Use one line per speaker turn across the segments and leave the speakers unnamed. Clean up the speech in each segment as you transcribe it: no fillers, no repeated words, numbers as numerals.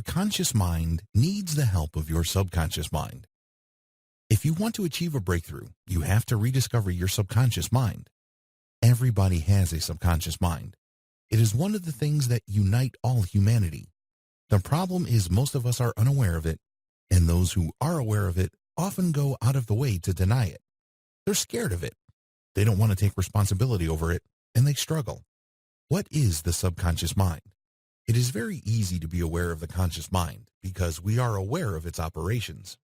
Your conscious mind needs the help of your subconscious mind. If you want to achieve a breakthrough, you have to rediscover your subconscious mind. Everybody has a subconscious mind. It is one of the things that unite all humanity. The problem is most of us are unaware of it, and those who are aware of it often go out of the way to deny it. They're scared of it. They don't want to take responsibility over it, and they struggle. What is the subconscious mind? It is very easy to be aware of the conscious mind because we are aware of its operations.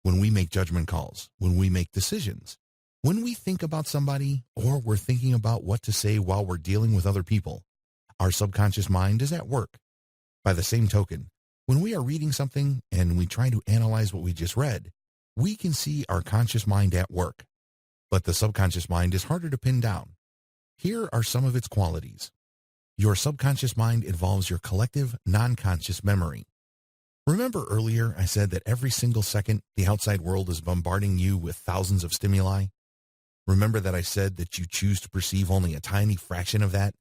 When we make judgment calls, when we make decisions, when we think about somebody, or we're thinking about what to say while we're dealing with other people, our subconscious mind is at work. By the same token, when we are reading something and we try to analyze what we just read, we can see our conscious mind at work. But the subconscious mind is harder to pin down. Here are some of its qualities. Your subconscious mind involves your collective, non-conscious memory. Remember earlier I said that every single second the outside world is bombarding you with thousands of stimuli? Remember that I said that you choose to perceive only a tiny fraction of that?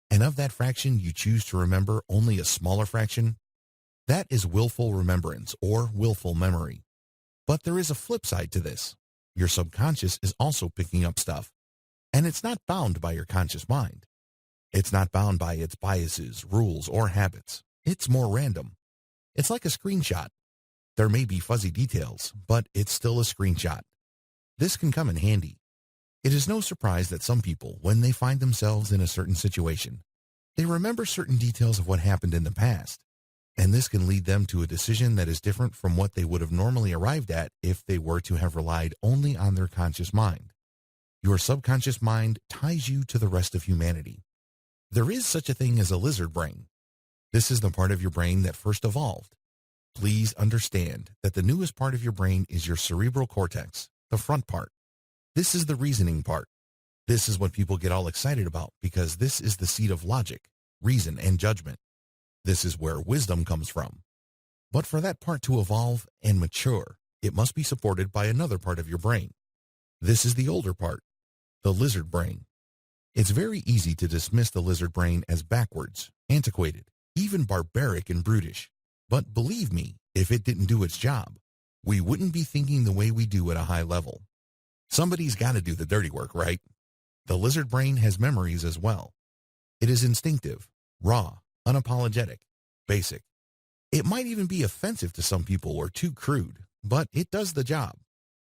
And of that fraction you choose to remember only a smaller fraction? That is willful remembrance or willful memory. But there is a flip side to this. Your subconscious is also picking up stuff. And it's not bound by your conscious mind. It's not bound by its biases, rules, or habits. It's more random. It's like a screenshot. There may be fuzzy details, but it's still a screenshot. This can come in handy. It is no surprise that some people, when they find themselves in a certain situation, they remember certain details of what happened in the past. And this can lead them to a decision that is different from what they would have normally arrived at if they were to have relied only on their conscious mind. Your subconscious mind ties you to the rest of humanity. There is such a thing as a lizard brain. This is the part of your brain that first evolved. Please understand that the newest part of your brain is your cerebral cortex, the front part. This is the reasoning part. This is what people get all excited about because this is the seat of logic, reason, and judgment. This is where wisdom comes from. But for that part to evolve and mature, it must be supported by another part of your brain. This is the older part, the lizard brain. It's very easy to dismiss the lizard brain as backwards, antiquated, even barbaric and brutish. But believe me, if it didn't do its job, we wouldn't be thinking the way we do at a high level. Somebody's got to do the dirty work, right? The lizard brain has memories as well. It is instinctive, raw, unapologetic, basic. It might even be offensive to some people or too crude, but it does the job.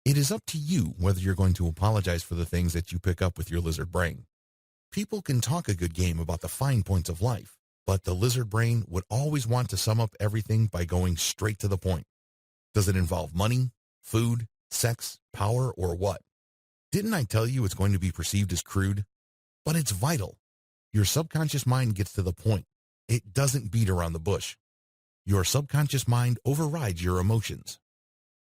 It is up to you whether you're going to apologize for the things that you pick up with your lizard brain. People can talk a good game about the fine points of life, but the lizard brain would always want to sum up everything by going straight to the point. Does it involve money, food, sex, power, or what? Didn't I tell you it's going to be perceived as crude? But it's vital. Your subconscious mind gets to the point. It doesn't beat around the bush. Your subconscious mind overrides your emotions.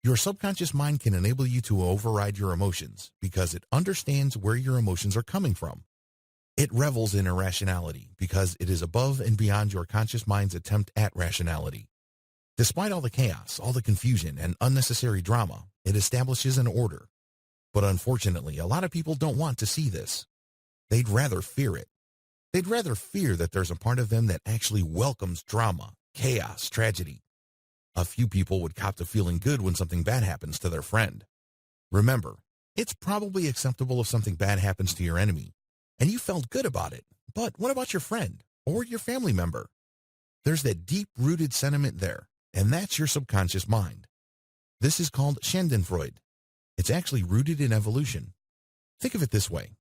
Your subconscious mind can enable you to override your emotions because it understands where your emotions are coming from. It revels in irrationality because it is above and beyond your conscious mind's attempt at rationality. Despite all the chaos, all the confusion, and unnecessary drama, it establishes an order. But unfortunately, a lot of people don't want to see this. They'd rather fear it. They'd rather fear that there's a part of them that actually welcomes drama, chaos, tragedy. A few people would cop to feeling good when something bad happens to their friend. Remember, it's probably acceptable if something bad happens to your enemy, and you felt good about it. But what about your friend or your family member? There's that deep-rooted sentiment there, and that's your subconscious mind. This is called Schadenfreude. It's actually rooted in evolution. Think of it this way.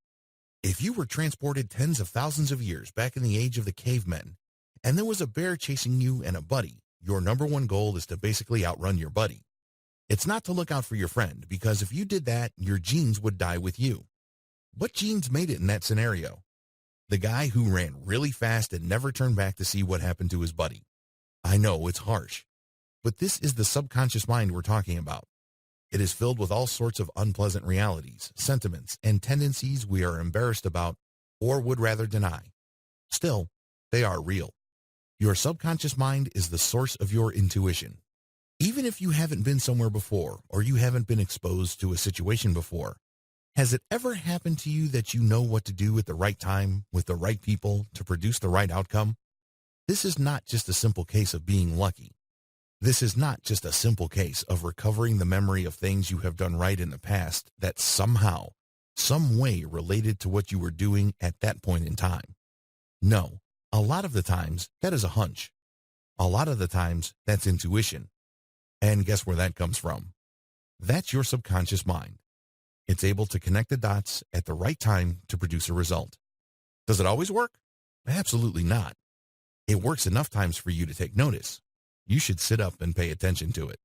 If you were transported tens of thousands of years back in the age of the cavemen, and there was a bear chasing you and a buddy, your number one goal is to basically outrun your buddy. It's not to look out for your friend, because if you did that, your genes would die with you. What genes made it in that scenario? The guy who ran really fast and never turned back to see what happened to his buddy. I know, it's harsh. But this is the subconscious mind we're talking about. It is filled with all sorts of unpleasant realities, sentiments, and tendencies we are embarrassed about or would rather deny. Still, they are real. Your subconscious mind is the source of your intuition. Even if you haven't been somewhere before or you haven't been exposed to a situation before, has it ever happened to you that you know what to do at the right time with the right people to produce the right outcome? This is not just a simple case of being lucky. This is not just a simple case of recovering the memory of things you have done right in the past that somehow, some way related to what you were doing at that point in time. No, a lot of the times that is a hunch. A lot of the times that's intuition. And guess where that comes from? That's your subconscious mind. It's able to connect the dots at the right time to produce a result. Does it always work? Absolutely not. It works enough times for you to take notice. You should sit up and pay attention to it.